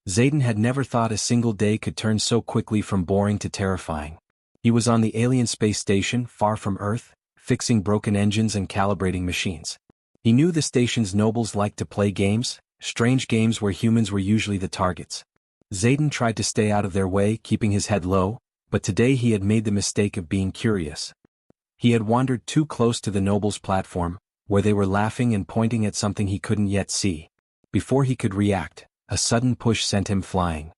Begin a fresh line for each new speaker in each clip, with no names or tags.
Zayden had never thought a single day could turn so quickly from boring to terrifying. He was on the alien space station, far from Earth, fixing broken engines and calibrating machines. He knew the station's nobles liked to play games, strange games where humans were usually the targets. Zayden tried to stay out of their way, keeping his head low, but today he had made the mistake of being curious. He had wandered too close to the nobles' platform, where they were laughing and pointing at something he couldn't yet see. Before he could react, a sudden push sent him flying.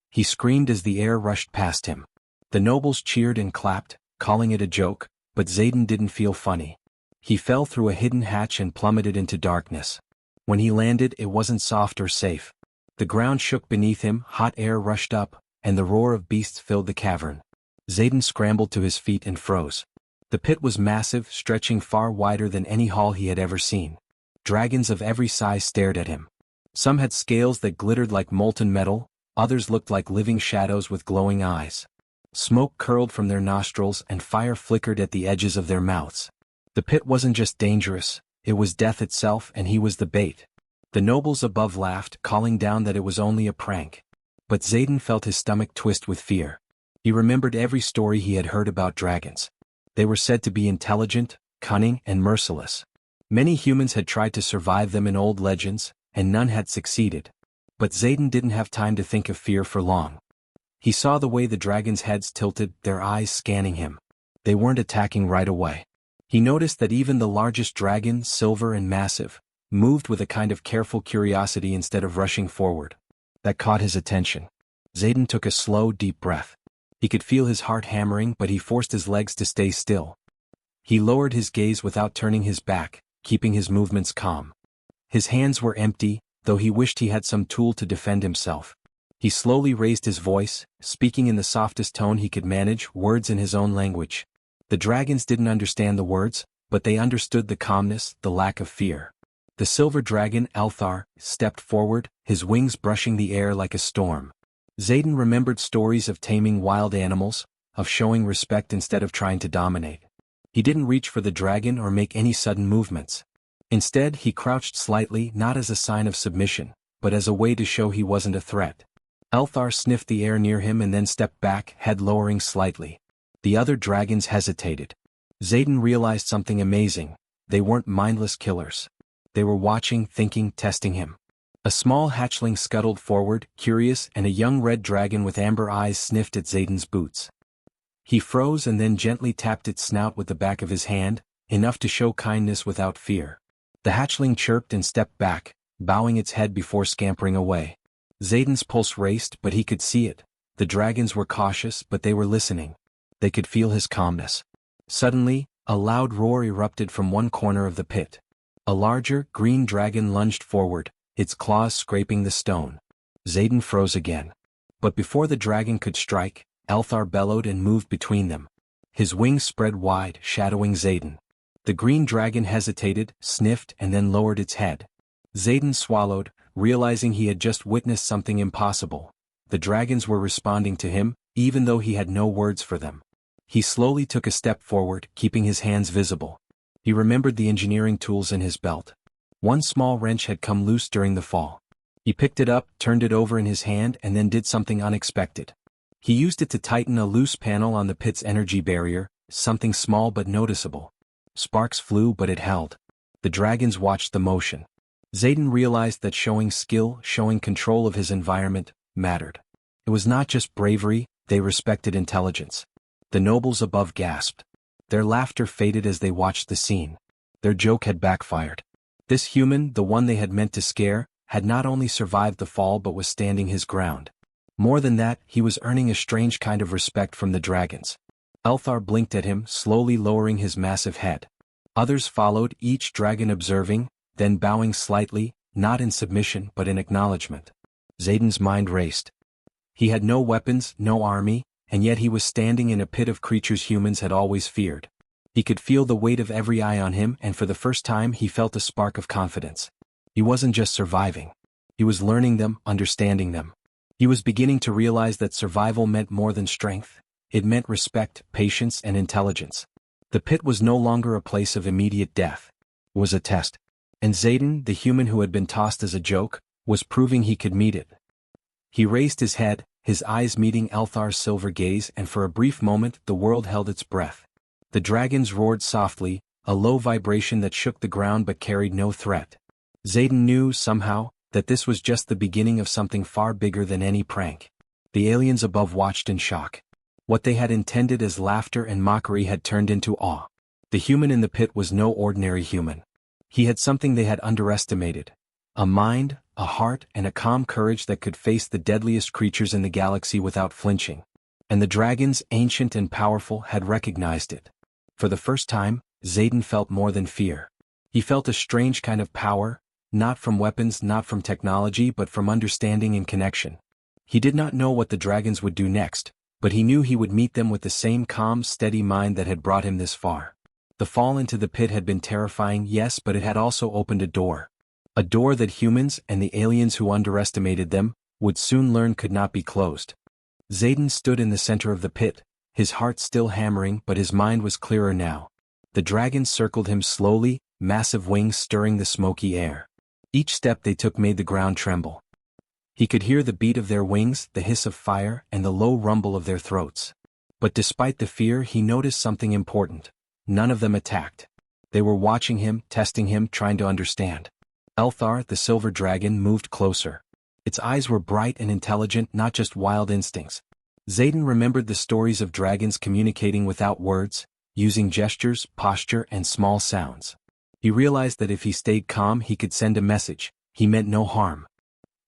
He screamed as the air rushed past him. The nobles cheered and clapped, calling it a joke, but Zayden didn't feel funny. He fell through a hidden hatch and plummeted into darkness. When he landed, it wasn't soft or safe. The ground shook beneath him, hot air rushed up, and the roar of beasts filled the cavern. Zayden scrambled to his feet and froze. The pit was massive, stretching far wider than any hall he had ever seen. Dragons of every size stared at him. Some had scales that glittered like molten metal, others looked like living shadows with glowing eyes. Smoke curled from their nostrils and fire flickered at the edges of their mouths. The pit wasn't just dangerous, it was death itself, and he was the bait. The nobles above laughed, calling down that it was only a prank. But Zayden felt his stomach twist with fear. He remembered every story he had heard about dragons. They were said to be intelligent, cunning, and merciless. Many humans had tried to survive them in old legends, and none had succeeded. But Zayden didn't have time to think of fear for long. He saw the way the dragons' heads tilted, their eyes scanning him. They weren't attacking right away. He noticed that even the largest dragon, silver and massive, moved with a kind of careful curiosity instead of rushing forward. That caught his attention. Zayden took a slow, deep breath. He could feel his heart hammering, but he forced his legs to stay still. He lowered his gaze without turning his back, keeping his movements calm. His hands were empty, though he wished he had some tool to defend himself. He slowly raised his voice, speaking in the softest tone he could manage, words in his own language. The dragons didn't understand the words, but they understood the calmness, the lack of fear. The silver dragon, Althar, stepped forward, his wings brushing the air like a storm. Zayden remembered stories of taming wild animals, of showing respect instead of trying to dominate. He didn't reach for the dragon or make any sudden movements. Instead, he crouched slightly, not as a sign of submission, but as a way to show he wasn't a threat. Althar sniffed the air near him and then stepped back, head lowering slightly. The other dragons hesitated. Zayden realized something amazing. They weren't mindless killers. They were watching, thinking, testing him. A small hatchling scuttled forward, curious, and a young red dragon with amber eyes sniffed at Zayden's boots. He froze and then gently tapped its snout with the back of his hand, enough to show kindness without fear. The hatchling chirped and stepped back, bowing its head before scampering away. Zayden's pulse raced, but he could see it. The dragons were cautious, but they were listening. They could feel his calmness. Suddenly, a loud roar erupted from one corner of the pit. A larger, green dragon lunged forward, its claws scraping the stone. Zayden froze again. But before the dragon could strike, Althar bellowed and moved between them. His wings spread wide, shadowing Zayden. The green dragon hesitated, sniffed, and then lowered its head. Zayden swallowed, realizing he had just witnessed something impossible. The dragons were responding to him, even though he had no words for them. He slowly took a step forward, keeping his hands visible. He remembered the engineering tools in his belt. One small wrench had come loose during the fall. He picked it up, turned it over in his hand, and then did something unexpected. He used it to tighten a loose panel on the pit's energy barrier, something small but noticeable. Sparks flew, but it held. The dragons watched the motion. Zayden realized that showing skill, showing control of his environment, mattered. It was not just bravery, they respected intelligence. The nobles above gasped. Their laughter faded as they watched the scene. Their joke had backfired. This human, the one they had meant to scare, had not only survived the fall but was standing his ground. More than that, he was earning a strange kind of respect from the dragons. Althar blinked at him, slowly lowering his massive head. Others followed, each dragon observing, then bowing slightly, not in submission but in acknowledgement. Zayden's mind raced. He had no weapons, no army, and yet he was standing in a pit of creatures humans had always feared. He could feel the weight of every eye on him, and for the first time he felt a spark of confidence. He wasn't just surviving. He was learning them, understanding them. He was beginning to realize that survival meant more than strength. It meant respect, patience, and intelligence. The pit was no longer a place of immediate death. It was a test. And Zayden, the human who had been tossed as a joke, was proving he could meet it. He raised his head, his eyes meeting Elthar's silver gaze, and for a brief moment the world held its breath. The dragons roared softly, a low vibration that shook the ground but carried no threat. Xaden knew, somehow, that this was just the beginning of something far bigger than any prank. The aliens above watched in shock. What they had intended as laughter and mockery had turned into awe. The human in the pit was no ordinary human. He had something they had underestimated. A mind, a heart, and a calm courage that could face the deadliest creatures in the galaxy without flinching. And the dragons, ancient and powerful, had recognized it. For the first time, Xaden felt more than fear. He felt a strange kind of power, not from weapons, not from technology, but from understanding and connection. He did not know what the dragons would do next, but he knew he would meet them with the same calm, steady mind that had brought him this far. The fall into the pit had been terrifying, yes, but it had also opened a door. A door that humans, and the aliens who underestimated them, would soon learn could not be closed. Xaden stood in the center of the pit, his heart still hammering, but his mind was clearer now. The dragons circled him slowly, massive wings stirring the smoky air. Each step they took made the ground tremble. He could hear the beat of their wings, the hiss of fire, and the low rumble of their throats. But despite the fear, he noticed something important. None of them attacked. They were watching him, testing him, trying to understand. Elthar, the silver dragon, moved closer. Its eyes were bright and intelligent, not just wild instincts. Xaden remembered the stories of dragons communicating without words, using gestures, posture, and small sounds. He realized that if he stayed calm he could send a message. He meant no harm.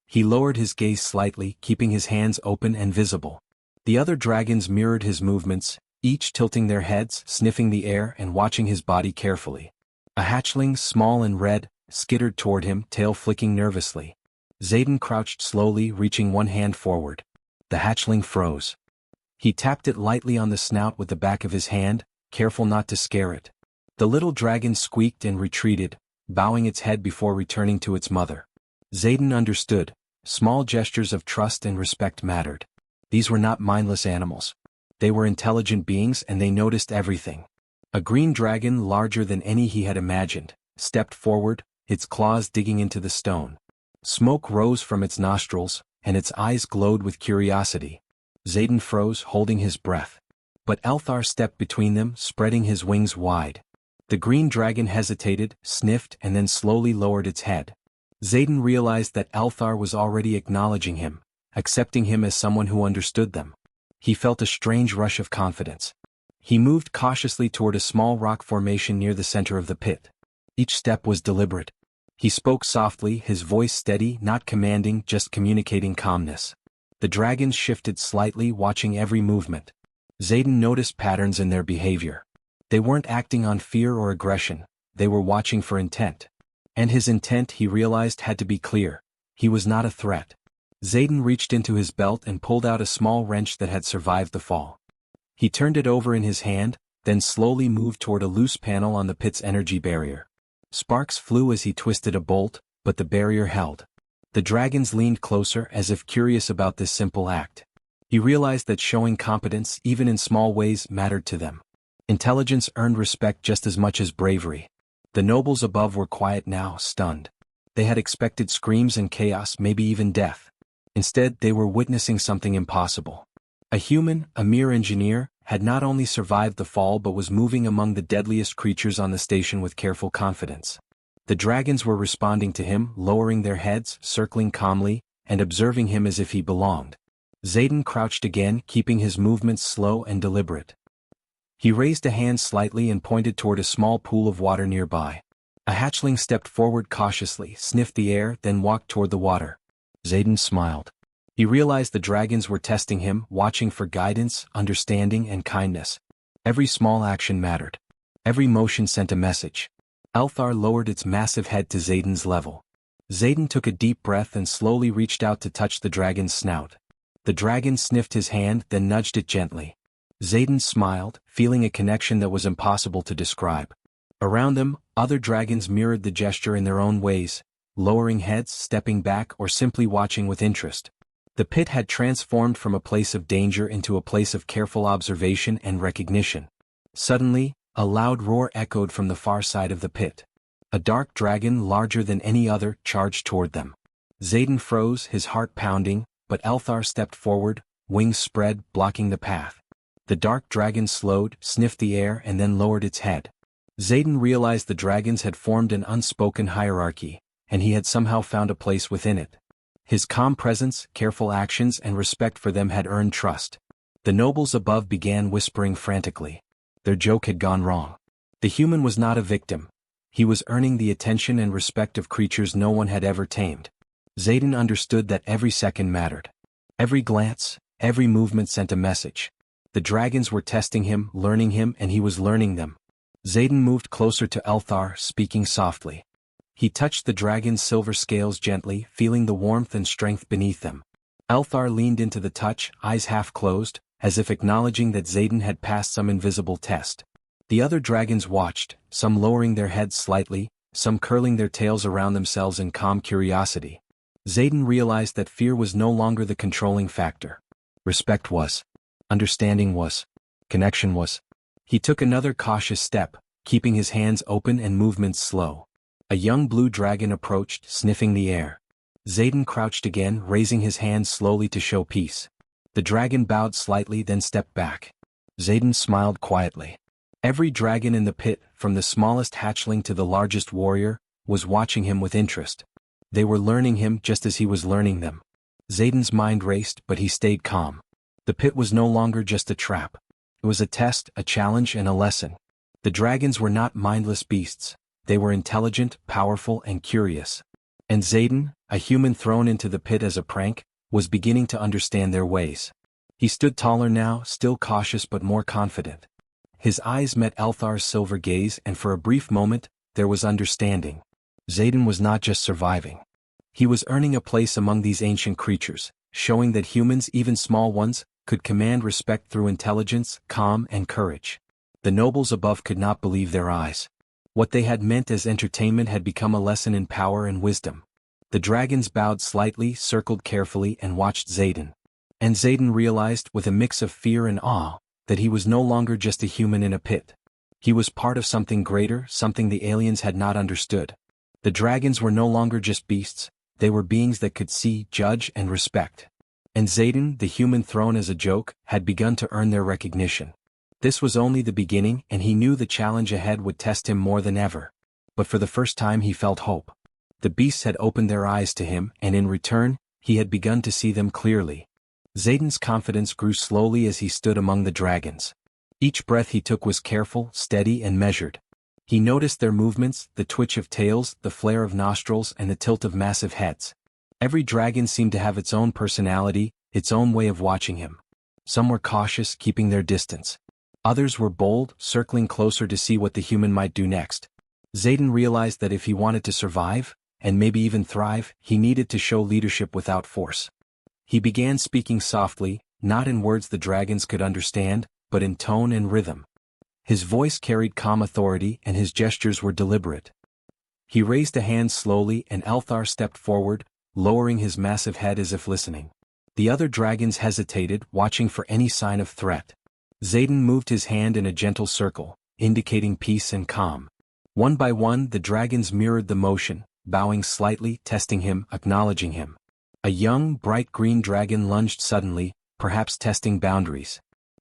He lowered his gaze slightly, keeping his hands open and visible. The other dragons mirrored his movements, each tilting their heads, sniffing the air, and watching his body carefully. A hatchling, small and red, skittered toward him, tail flicking nervously. Xaden crouched slowly, reaching one hand forward. The hatchling froze. He tapped it lightly on the snout with the back of his hand, careful not to scare it. The little dragon squeaked and retreated, bowing its head before returning to its mother. Xaden understood. Small gestures of trust and respect mattered. These were not mindless animals. They were intelligent beings, and they noticed everything. A green dragon, larger than any he had imagined, stepped forward, its claws digging into the stone. Smoke rose from its nostrils, and its eyes glowed with curiosity. Xaden froze, holding his breath. But Elthar stepped between them, spreading his wings wide. The green dragon hesitated, sniffed, and then slowly lowered its head. Xaden realized that Elthar was already acknowledging him, accepting him as someone who understood them. He felt a strange rush of confidence. He moved cautiously toward a small rock formation near the center of the pit. Each step was deliberate. He spoke softly, his voice steady, not commanding, just communicating calmness. The dragons shifted slightly, watching every movement. Xaden noticed patterns in their behavior. They weren't acting on fear or aggression, they were watching for intent. And his intent, he realized, had to be clear. He was not a threat. Xaden reached into his belt and pulled out a small wrench that had survived the fall. He turned it over in his hand, then slowly moved toward a loose panel on the pit's energy barrier. Sparks flew as he twisted a bolt, but the barrier held. The dragons leaned closer, as if curious about this simple act. He realized that showing competence, even in small ways, mattered to them. Intelligence earned respect just as much as bravery. The nobles above were quiet now, stunned. They had expected screams and chaos, maybe even death. Instead, they were witnessing something impossible. A human, a mere engineer, had not only survived the fall but was moving among the deadliest creatures on the station with careful confidence. The dragons were responding to him, lowering their heads, circling calmly, and observing him as if he belonged. Xaden crouched again, keeping his movements slow and deliberate. He raised a hand slightly and pointed toward a small pool of water nearby. A hatchling stepped forward cautiously, sniffed the air, then walked toward the water. Xaden smiled. He realized the dragons were testing him, watching for guidance, understanding, and kindness. Every small action mattered. Every motion sent a message. Elthar lowered its massive head to Xaden's level. Xaden took a deep breath and slowly reached out to touch the dragon's snout. The dragon sniffed his hand, then nudged it gently. Xaden smiled, feeling a connection that was impossible to describe. Around them, other dragons mirrored the gesture in their own ways, lowering heads, stepping back, or simply watching with interest. The pit had transformed from a place of danger into a place of careful observation and recognition. Suddenly, a loud roar echoed from the far side of the pit. A dark dragon, larger than any other, charged toward them. Xaden froze, his heart pounding, but Elthar stepped forward, wings spread, blocking the path. The dark dragon slowed, sniffed the air and then lowered its head. Xaden realized the dragons had formed an unspoken hierarchy, and he had somehow found a place within it. His calm presence, careful actions and respect for them had earned trust. The nobles above began whispering frantically. Their joke had gone wrong. The human was not a victim. He was earning the attention and respect of creatures no one had ever tamed. Xaden understood that every second mattered. Every glance, every movement sent a message. The dragons were testing him, learning him, and he was learning them. Xaden moved closer to Elthar, speaking softly. He touched the dragon's silver scales gently, feeling the warmth and strength beneath them. Elthar leaned into the touch, eyes half closed, as if acknowledging that Xaden had passed some invisible test. The other dragons watched, some lowering their heads slightly, some curling their tails around themselves in calm curiosity. Xaden realized that fear was no longer the controlling factor. Respect was. Understanding was. Connection was. He took another cautious step, keeping his hands open and movements slow. A young blue dragon approached, sniffing the air. Xaden crouched again, raising his hands slowly to show peace. The dragon bowed slightly then stepped back. Xaden smiled quietly. Every dragon in the pit, from the smallest hatchling to the largest warrior, was watching him with interest. They were learning him just as he was learning them. Xaden's mind raced, but he stayed calm. The pit was no longer just a trap. It was a test, a challenge, and a lesson. The dragons were not mindless beasts. They were intelligent, powerful, and curious. And Xaden, a human thrown into the pit as a prank, was beginning to understand their ways. He stood taller now, still cautious but more confident. His eyes met Elthar's silver gaze, and for a brief moment, there was understanding. Xaden was not just surviving. He was earning a place among these ancient creatures, showing that humans, even small ones, could command respect through intelligence, calm, and courage. The nobles above could not believe their eyes. What they had meant as entertainment had become a lesson in power and wisdom. The dragons bowed slightly, circled carefully, and watched Xaden. And Xaden realized, with a mix of fear and awe, that he was no longer just a human in a pit. He was part of something greater, something the aliens had not understood. The dragons were no longer just beasts, they were beings that could see, judge, and respect. And Xaden, the human thrown as a joke, had begun to earn their recognition. This was only the beginning, and he knew the challenge ahead would test him more than ever. But for the first time he felt hope. The beasts had opened their eyes to him, and in return, he had begun to see them clearly. Xaden's confidence grew slowly as he stood among the dragons. Each breath he took was careful, steady, and measured. He noticed their movements, the twitch of tails, the flare of nostrils, and the tilt of massive heads. Every dragon seemed to have its own personality, its own way of watching him. Some were cautious, keeping their distance. Others were bold, circling closer to see what the human might do next. Xaden realized that if he wanted to survive, and maybe even thrive, he needed to show leadership without force. He began speaking softly, not in words the dragons could understand, but in tone and rhythm. His voice carried calm authority and his gestures were deliberate. He raised a hand slowly and Elthar stepped forward, lowering his massive head as if listening. The other dragons hesitated, watching for any sign of threat. Xaden moved his hand in a gentle circle, indicating peace and calm. One by one the dragons mirrored the motion, bowing slightly, testing him, acknowledging him. A young, bright green dragon lunged suddenly, perhaps testing boundaries.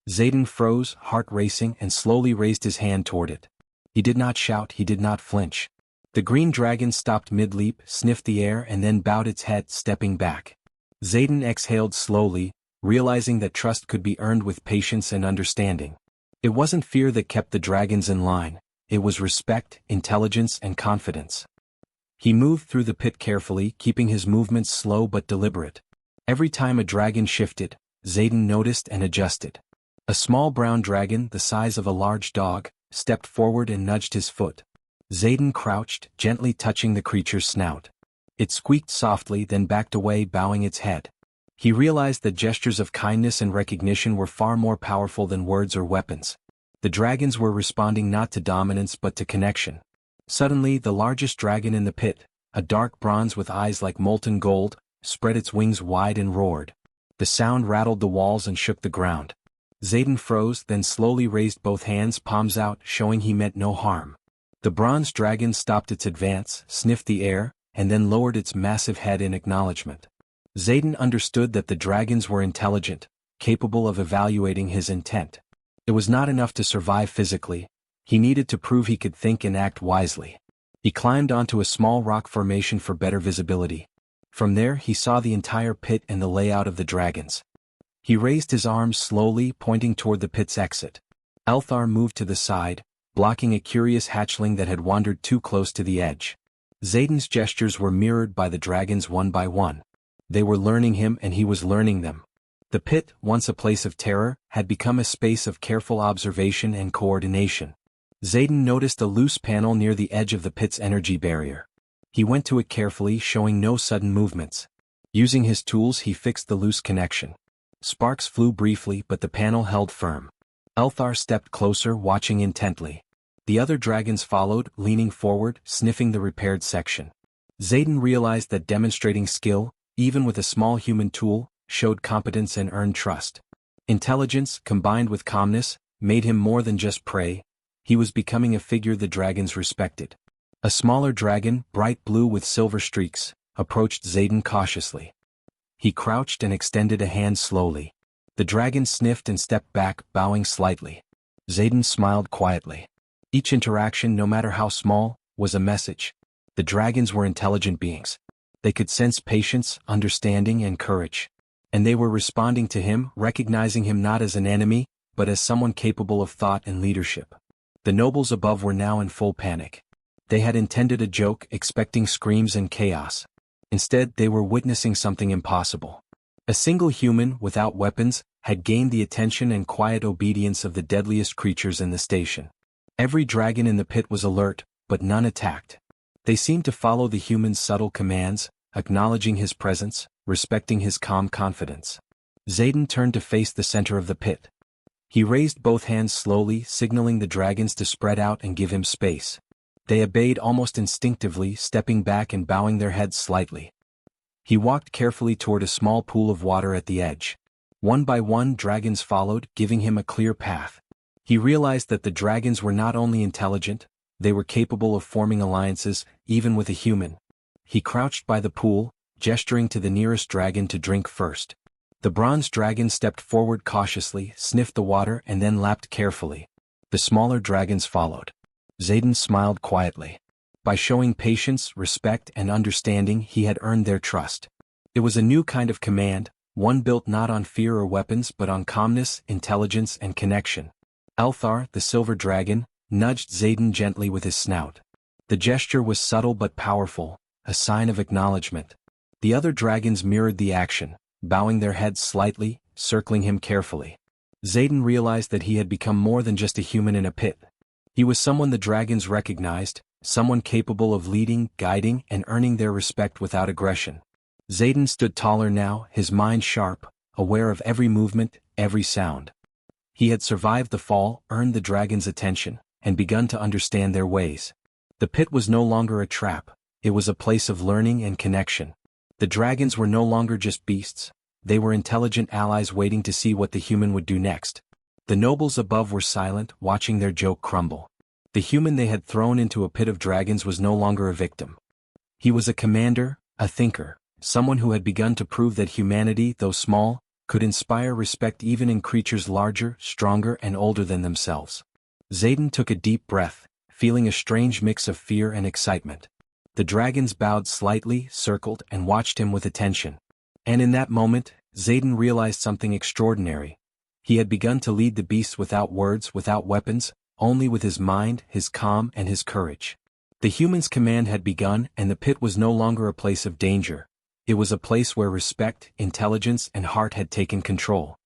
Xaden froze, heart racing, and slowly raised his hand toward it. He did not shout, he did not flinch. The green dragon stopped mid-leap, sniffed the air, and then bowed its head, stepping back. Xaden exhaled slowly, realizing that trust could be earned with patience and understanding. It wasn't fear that kept the dragons in line, it was respect, intelligence, and confidence. He moved through the pit carefully, keeping his movements slow but deliberate. Every time a dragon shifted, Xaden noticed and adjusted. A small brown dragon, the size of a large dog, stepped forward and nudged his foot. Xaden crouched, gently touching the creature's snout. It squeaked softly, then backed away, bowing its head. He realized that gestures of kindness and recognition were far more powerful than words or weapons. The dragons were responding not to dominance but to connection. Suddenly, the largest dragon in the pit, a dark bronze with eyes like molten gold, spread its wings wide and roared. The sound rattled the walls and shook the ground. Xaden froze, then slowly raised both hands, palms out, showing he meant no harm. The bronze dragon stopped its advance, sniffed the air, and then lowered its massive head in acknowledgement. Zayden understood that the dragons were intelligent, capable of evaluating his intent. It was not enough to survive physically, he needed to prove he could think and act wisely. He climbed onto a small rock formation for better visibility. From there he saw the entire pit and the layout of the dragons. He raised his arms slowly, pointing toward the pit's exit. Elthar moved to the side, blocking a curious hatchling that had wandered too close to the edge. Zayden's gestures were mirrored by the dragons one by one. They were learning him and he was learning them. The pit, once a place of terror, had become a space of careful observation and coordination. Zayden noticed a loose panel near the edge of the pit's energy barrier. He went to it carefully, showing no sudden movements. Using his tools he fixed the loose connection. Sparks flew briefly but the panel held firm. Elthar stepped closer, watching intently. The other dragons followed, leaning forward, sniffing the repaired section. Zayden realized that demonstrating skill, even with a small human tool, showed competence and earned trust. Intelligence, combined with calmness, made him more than just prey. He was becoming a figure the dragons respected. A smaller dragon, bright blue with silver streaks, approached Zayden cautiously. He crouched and extended a hand slowly. The dragon sniffed and stepped back, bowing slightly. Zayden smiled quietly. Each interaction, no matter how small, was a message. The dragons were intelligent beings. They could sense patience, understanding, and courage. And they were responding to him, recognizing him not as an enemy, but as someone capable of thought and leadership. The nobles above were now in full panic. They had intended a joke, expecting screams and chaos. Instead, they were witnessing something impossible. A single human, without weapons, had gained the attention and quiet obedience of the deadliest creatures in the station. Every dragon in the pit was alert, but none attacked. They seemed to follow the human's subtle commands, acknowledging his presence, respecting his calm confidence. Zayden turned to face the center of the pit. He raised both hands slowly, signaling the dragons to spread out and give him space. They obeyed almost instinctively, stepping back and bowing their heads slightly. He walked carefully toward a small pool of water at the edge. One by one, dragons followed, giving him a clear path. He realized that the dragons were not only intelligent, they were capable of forming alliances, even with a human. He crouched by the pool, gesturing to the nearest dragon to drink first. The bronze dragon stepped forward cautiously, sniffed the water, and then lapped carefully. The smaller dragons followed. Zayden smiled quietly. By showing patience, respect, and understanding, he had earned their trust. It was a new kind of command, one built not on fear or weapons but on calmness, intelligence, and connection. Elthar, the silver dragon, nudged Zayden gently with his snout. The gesture was subtle but powerful, a sign of acknowledgement. The other dragons mirrored the action, bowing their heads slightly, circling him carefully. Zayden realized that he had become more than just a human in a pit. He was someone the dragons recognized, someone capable of leading, guiding, and earning their respect without aggression. Zayden stood taller now, his mind sharp, aware of every movement, every sound. He had survived the fall, earned the dragons' attention, and begun to understand their ways. The pit was no longer a trap, it was a place of learning and connection. The dragons were no longer just beasts, they were intelligent allies waiting to see what the human would do next. The nobles above were silent, watching their joke crumble. The human they had thrown into a pit of dragons was no longer a victim. He was a commander, a thinker, someone who had begun to prove that humanity, though small, could inspire respect even in creatures larger, stronger, and older than themselves. Zayden took a deep breath, feeling a strange mix of fear and excitement. The dragons bowed slightly, circled, and watched him with attention. And in that moment, Zayden realized something extraordinary. He had begun to lead the beasts without words, without weapons, only with his mind, his calm, and his courage. The human's command had begun, and the pit was no longer a place of danger. It was a place where respect, intelligence, and heart had taken control.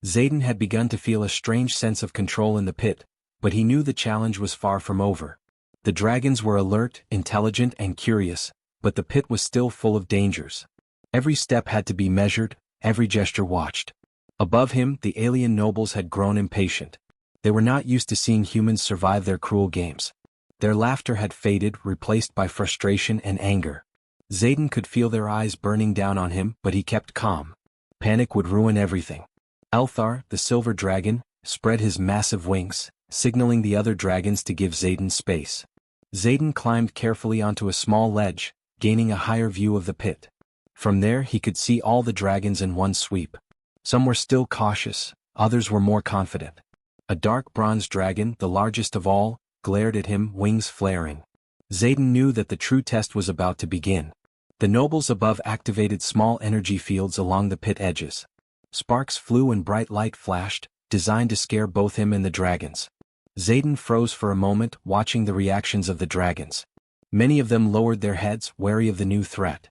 Zayden had begun to feel a strange sense of control in the pit, but he knew the challenge was far from over. The dragons were alert, intelligent, and curious, but the pit was still full of dangers. Every step had to be measured, every gesture watched. Above him, the alien nobles had grown impatient. They were not used to seeing humans survive their cruel games. Their laughter had faded, replaced by frustration and anger. Zayden could feel their eyes burning down on him, but he kept calm. Panic would ruin everything. Elthar, the silver dragon, spread his massive wings, signaling the other dragons to give Zayden space. Zayden climbed carefully onto a small ledge, gaining a higher view of the pit. From there he could see all the dragons in one sweep. Some were still cautious, others were more confident. A dark bronze dragon, the largest of all, glared at him, wings flaring. Zayden knew that the true test was about to begin. The nobles above activated small energy fields along the pit edges. Sparks flew and bright light flashed, designed to scare both him and the dragons. Zayden froze for a moment, watching the reactions of the dragons. Many of them lowered their heads, wary of the new threat.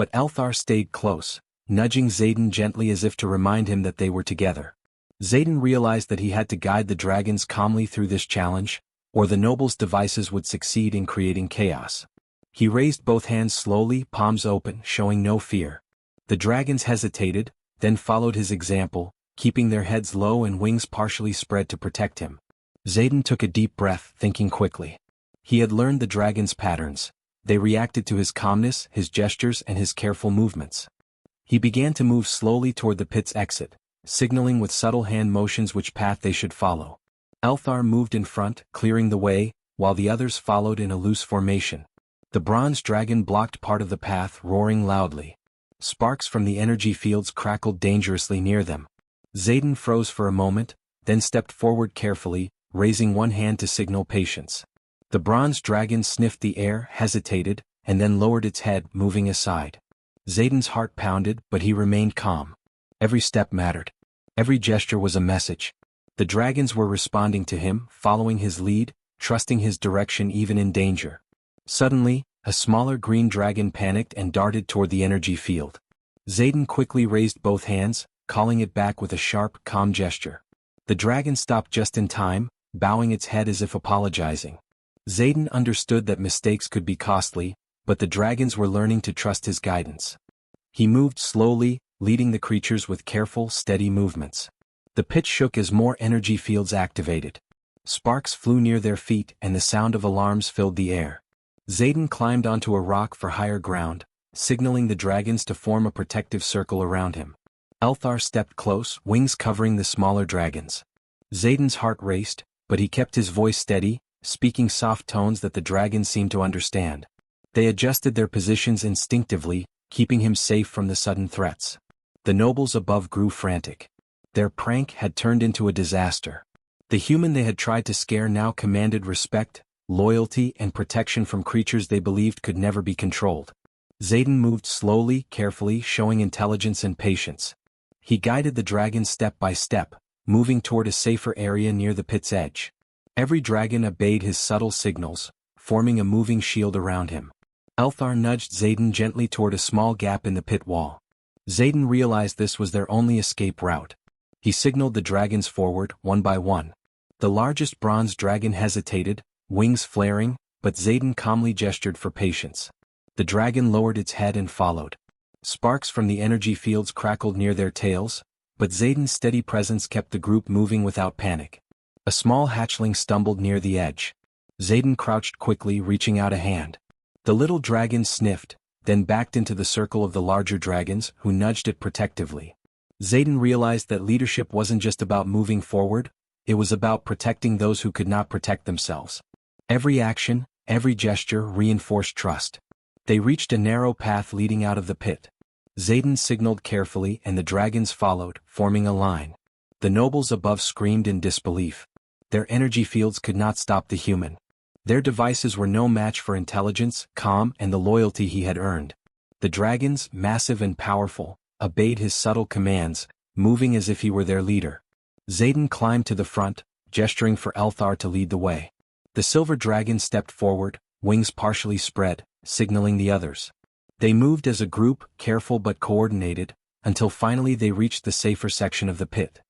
But Elthar stayed close, nudging Zayden gently as if to remind him that they were together. Zayden realized that he had to guide the dragons calmly through this challenge, or the nobles' devices would succeed in creating chaos. He raised both hands slowly, palms open, showing no fear. The dragons hesitated, then followed his example, keeping their heads low and wings partially spread to protect him. Zayden took a deep breath, thinking quickly. He had learned the dragons' patterns. They reacted to his calmness, his gestures, and his careful movements. He began to move slowly toward the pit's exit, signaling with subtle hand motions which path they should follow. Elthar moved in front, clearing the way, while the others followed in a loose formation. The bronze dragon blocked part of the path, roaring loudly. Sparks from the energy fields crackled dangerously near them. Zayden froze for a moment, then stepped forward carefully, raising one hand to signal patience. The bronze dragon sniffed the air, hesitated, and then lowered its head, moving aside. Zayden's heart pounded, but he remained calm. Every step mattered. Every gesture was a message. The dragons were responding to him, following his lead, trusting his direction even in danger. Suddenly, a smaller green dragon panicked and darted toward the energy field. Zayden quickly raised both hands, calling it back with a sharp, calm gesture. The dragon stopped just in time, bowing its head as if apologizing. Zayden understood that mistakes could be costly, but the dragons were learning to trust his guidance. He moved slowly, leading the creatures with careful, steady movements. The pit shook as more energy fields activated. Sparks flew near their feet and the sound of alarms filled the air. Zayden climbed onto a rock for higher ground, signaling the dragons to form a protective circle around him. Elthar stepped close, wings covering the smaller dragons. Zayden's heart raced, but he kept his voice steady, speaking soft tones that the dragons seemed to understand. They adjusted their positions instinctively, keeping him safe from the sudden threats. The nobles above grew frantic. Their prank had turned into a disaster. The human they had tried to scare now commanded respect, loyalty, and protection from creatures they believed could never be controlled. Zayden moved slowly, carefully, showing intelligence and patience. He guided the dragons step by step, moving toward a safer area near the pit's edge. Every dragon obeyed his subtle signals, forming a moving shield around him. Elthar nudged Zayden gently toward a small gap in the pit wall. Zayden realized this was their only escape route. He signaled the dragons forward, one by one. The largest bronze dragon hesitated, wings flaring, but Zayden calmly gestured for patience. The dragon lowered its head and followed. Sparks from the energy fields crackled near their tails, but Zayden's steady presence kept the group moving without panic. A small hatchling stumbled near the edge. Zayden crouched quickly, reaching out a hand. The little dragon sniffed, then backed into the circle of the larger dragons, who nudged it protectively. Zayden realized that leadership wasn't just about moving forward, it was about protecting those who could not protect themselves. Every action, every gesture reinforced trust. They reached a narrow path leading out of the pit. Zayden signaled carefully and the dragons followed, forming a line. The nobles above screamed in disbelief. Their energy fields could not stop the human. Their devices were no match for intelligence, calm, and the loyalty he had earned. The dragons, massive and powerful, obeyed his subtle commands, moving as if he were their leader. Zayden climbed to the front, gesturing for Elthar to lead the way. The silver dragon stepped forward, wings partially spread, signaling the others. They moved as a group, careful but coordinated, until finally they reached the safer section of the pit.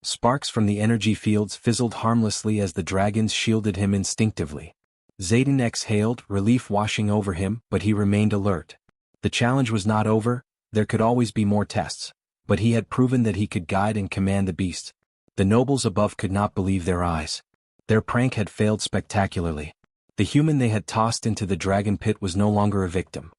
Sparks from the energy fields fizzled harmlessly as the dragons shielded him instinctively. Zayden exhaled, relief washing over him, but he remained alert. The challenge was not over, there could always be more tests, but he had proven that he could guide and command the beasts. The nobles above could not believe their eyes. Their prank had failed spectacularly. The human they had tossed into the dragon pit was no longer a victim.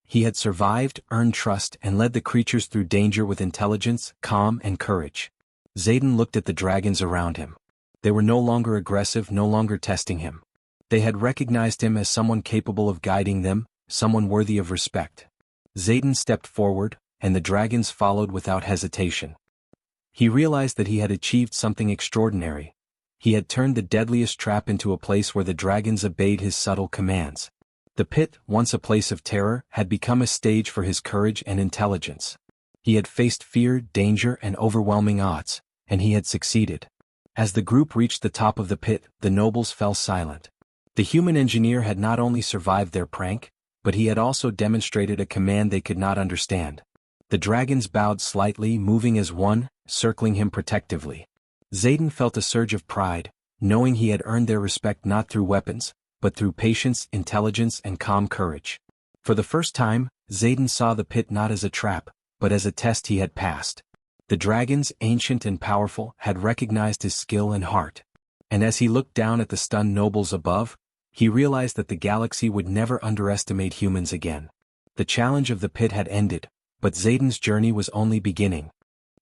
He had survived, earned trust, and led the creatures through danger with intelligence, calm, and courage. Zayden looked at the dragons around him. They were no longer aggressive, no longer testing him. They had recognized him as someone capable of guiding them, someone worthy of respect. Zayden stepped forward, and the dragons followed without hesitation. He realized that he had achieved something extraordinary. He had turned the deadliest trap into a place where the dragons obeyed his subtle commands. The pit, once a place of terror, had become a stage for his courage and intelligence. He had faced fear, danger, and overwhelming odds, and he had succeeded. As the group reached the top of the pit, the nobles fell silent. The human engineer had not only survived their prank, but he had also demonstrated a command they could not understand. The dragons bowed slightly, moving as one, circling him protectively. Zayden felt a surge of pride, knowing he had earned their respect not through weapons, but through patience, intelligence, and calm courage. For the first time, Zayden saw the pit not as a trap, but as a test he had passed. The dragons, ancient and powerful, had recognized his skill and heart. And as he looked down at the stunned nobles above, he realized that the galaxy would never underestimate humans again. The challenge of the pit had ended, but Zayden's journey was only beginning.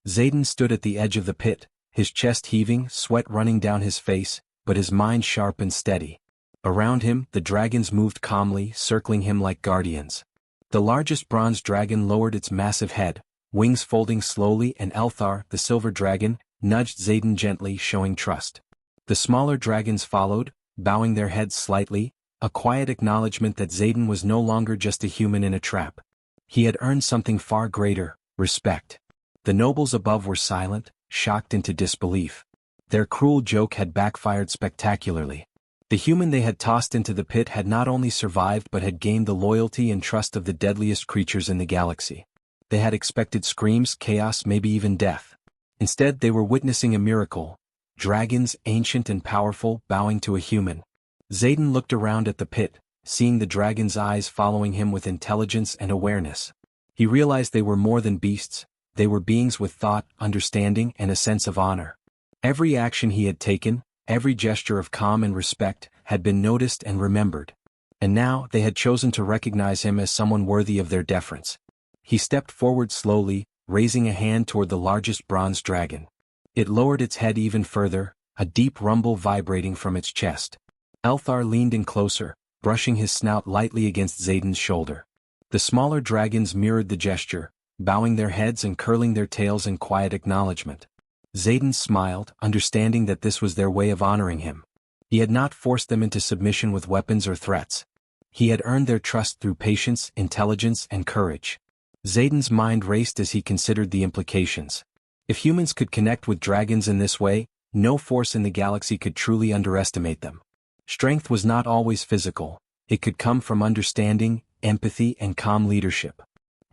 Zayden stood at the edge of the pit, his chest heaving, sweat running down his face, but his mind sharp and steady. Around him, the dragons moved calmly, circling him like guardians. The largest bronze dragon lowered its massive head, wings folding slowly, and Elthar, the silver dragon, nudged Zayden gently, showing trust. The smaller dragons followed, bowing their heads slightly, a quiet acknowledgement that Zayden was no longer just a human in a trap. He had earned something far greater, respect. The nobles above were silent, shocked into disbelief. Their cruel joke had backfired spectacularly. The human they had tossed into the pit had not only survived but had gained the loyalty and trust of the deadliest creatures in the galaxy. They had expected screams, chaos, maybe even death. Instead, they were witnessing a miracle. Dragons, ancient and powerful, bowing to a human. Zayden looked around at the pit, seeing the dragon's eyes following him with intelligence and awareness. He realized they were more than beasts. They were beings with thought, understanding, and a sense of honor. Every action he had taken, every gesture of calm and respect, had been noticed and remembered. And now, they had chosen to recognize him as someone worthy of their deference. He stepped forward slowly, raising a hand toward the largest bronze dragon. It lowered its head even further, a deep rumble vibrating from its chest. Elthar leaned in closer, brushing his snout lightly against Zayden's shoulder. The smaller dragons mirrored the gesture, bowing their heads and curling their tails in quiet acknowledgement. Zayden smiled, understanding that this was their way of honoring him. He had not forced them into submission with weapons or threats. He had earned their trust through patience, intelligence, and courage. Zayden's mind raced as he considered the implications. If humans could connect with dragons in this way, no force in the galaxy could truly underestimate them. Strength was not always physical. It could come from understanding, empathy, and calm leadership.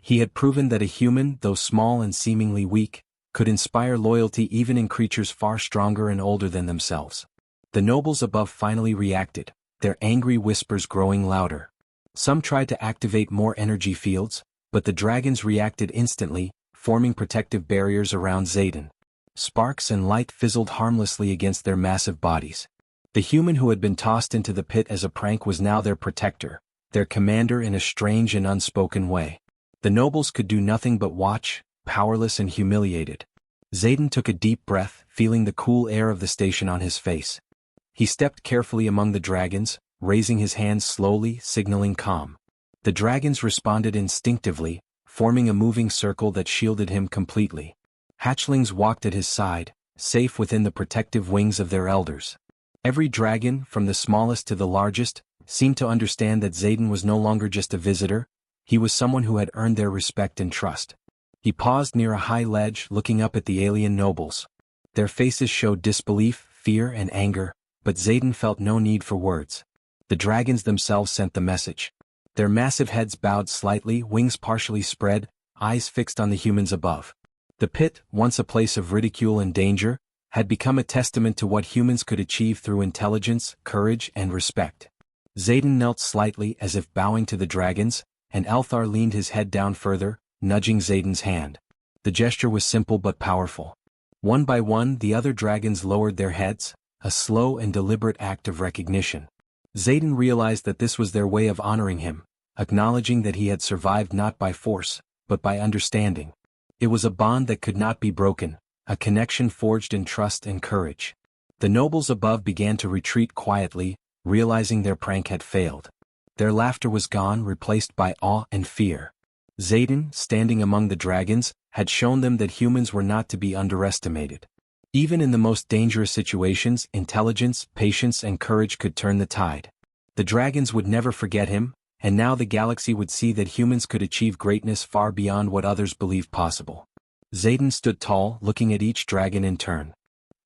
He had proven that a human, though small and seemingly weak, could inspire loyalty even in creatures far stronger and older than themselves. The nobles above finally reacted, their angry whispers growing louder. Some tried to activate more energy fields, but the dragons reacted instantly, forming protective barriers around Zayden. Sparks and light fizzled harmlessly against their massive bodies. The human who had been tossed into the pit as a prank was now their protector, their commander in a strange and unspoken way. The nobles could do nothing but watch, powerless and humiliated. Zayden took a deep breath, feeling the cool air of the station on his face. He stepped carefully among the dragons, raising his hands slowly, signaling calm. The dragons responded instinctively, forming a moving circle that shielded him completely. Hatchlings walked at his side, safe within the protective wings of their elders. Every dragon, from the smallest to the largest, seemed to understand that Zayden was no longer just a visitor. He was someone who had earned their respect and trust. He paused near a high ledge, looking up at the alien nobles. Their faces showed disbelief, fear, and anger, but Zayden felt no need for words. The dragons themselves sent the message. Their massive heads bowed slightly, wings partially spread, eyes fixed on the humans above. The pit, once a place of ridicule and danger, had become a testament to what humans could achieve through intelligence, courage, and respect. Zayden knelt slightly as if bowing to the dragons, and Elthar leaned his head down further, nudging Zayden's hand. The gesture was simple but powerful. One by one, the other dragons lowered their heads, a slow and deliberate act of recognition. Zayden realized that this was their way of honoring him, acknowledging that he had survived not by force, but by understanding. It was a bond that could not be broken, a connection forged in trust and courage. The nobles above began to retreat quietly, realizing their prank had failed. Their laughter was gone, replaced by awe and fear. Zayden, standing among the dragons, had shown them that humans were not to be underestimated. Even in the most dangerous situations, intelligence, patience and courage could turn the tide. The dragons would never forget him, and now the galaxy would see that humans could achieve greatness far beyond what others believed possible. Zayden stood tall, looking at each dragon in turn.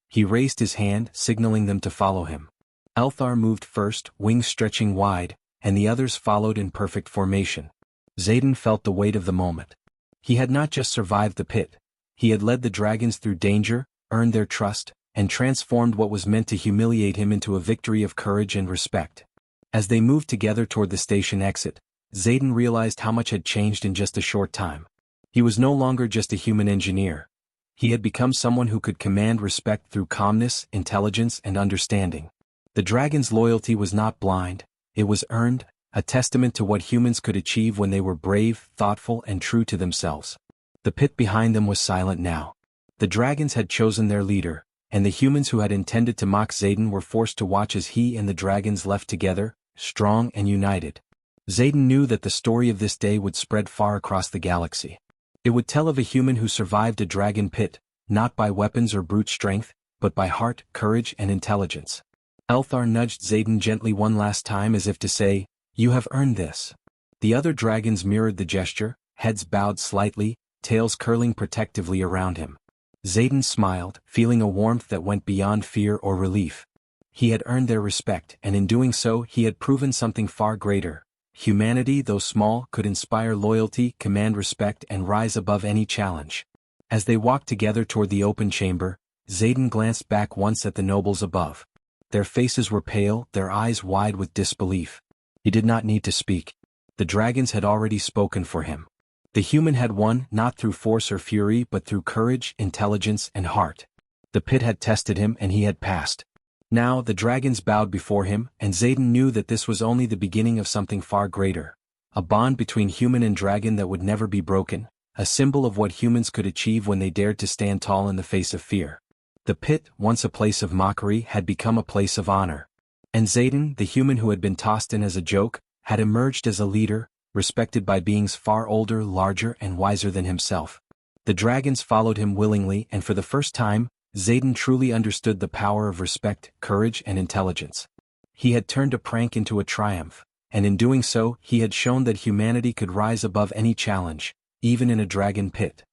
He raised his hand, signaling them to follow him. Elthar moved first, wings stretching wide, and the others followed in perfect formation. Zayden felt the weight of the moment. He had not just survived the pit. He had led the dragons through danger, earned their trust, and transformed what was meant to humiliate him into a victory of courage and respect. As they moved together toward the station exit, Zayden realized how much had changed in just a short time. He was no longer just a human engineer. He had become someone who could command respect through calmness, intelligence, and understanding. The dragon's loyalty was not blind, it was earned, a testament to what humans could achieve when they were brave, thoughtful, and true to themselves. The pit behind them was silent now. The dragons had chosen their leader, and the humans who had intended to mock Zayden were forced to watch as he and the dragons left together, strong and united. Zayden knew that the story of this day would spread far across the galaxy. It would tell of a human who survived a dragon pit, not by weapons or brute strength, but by heart, courage, and intelligence. Elthar nudged Zayden gently one last time as if to say, "You have earned this." The other dragons mirrored the gesture, heads bowed slightly, tails curling protectively around him. Zayden smiled, feeling a warmth that went beyond fear or relief. He had earned their respect, and in doing so he had proven something far greater. Humanity, though small, could inspire loyalty, command respect, and rise above any challenge. As they walked together toward the open chamber, Zayden glanced back once at the nobles above. Their faces were pale, their eyes wide with disbelief. He did not need to speak. The dragons had already spoken for him. The human had won, not through force or fury but through courage, intelligence, and heart. The pit had tested him and he had passed. Now the dragons bowed before him, and Zayden knew that this was only the beginning of something far greater. A bond between human and dragon that would never be broken, a symbol of what humans could achieve when they dared to stand tall in the face of fear. The pit, once a place of mockery, had become a place of honor. And Zayden, the human who had been tossed in as a joke, had emerged as a leader, respected by beings far older, larger, and wiser than himself. The dragons followed him willingly, and for the first time, Zayden truly understood the power of respect, courage, and intelligence. He had turned a prank into a triumph, and in doing so, he had shown that humanity could rise above any challenge, even in a dragon pit.